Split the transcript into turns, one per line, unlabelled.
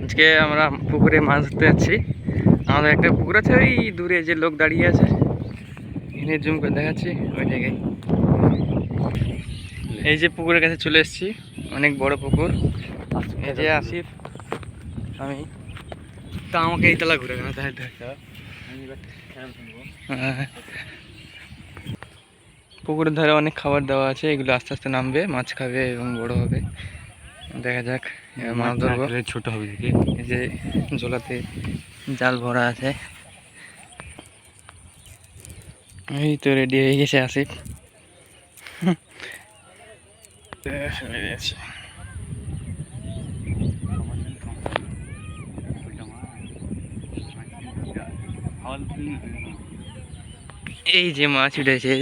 আজকে আমরা পুকুরে মাছ ধরতে যাচ্ছি। আমাদের একটা পুকুর আছে, ওই দূরে যে লোক দাঁড়িয়ে আছে এখানে জুম করে দেখাচ্ছি ওই জায়গায়। এই যে পুকুরের কাছে চলে এসেছি, অনেক বড় পুকুর। এই যে আসিফ, আমি তা আমাকে এই তলা ঘুরে না তাহলে পুকুরের ধারে অনেক খাবার দেওয়া আছে, এগুলো আস্তে আস্তে নামবে, মাছ খাবে এবং বড় হবে। দেখা যাক মাছ ধরবো, ছোট হবে। এই যে ঝোলাতে জাল ভরা আছে, এই তো রেডি হয়ে গেছে আসিফ। এই যে মাছ উঠেছে।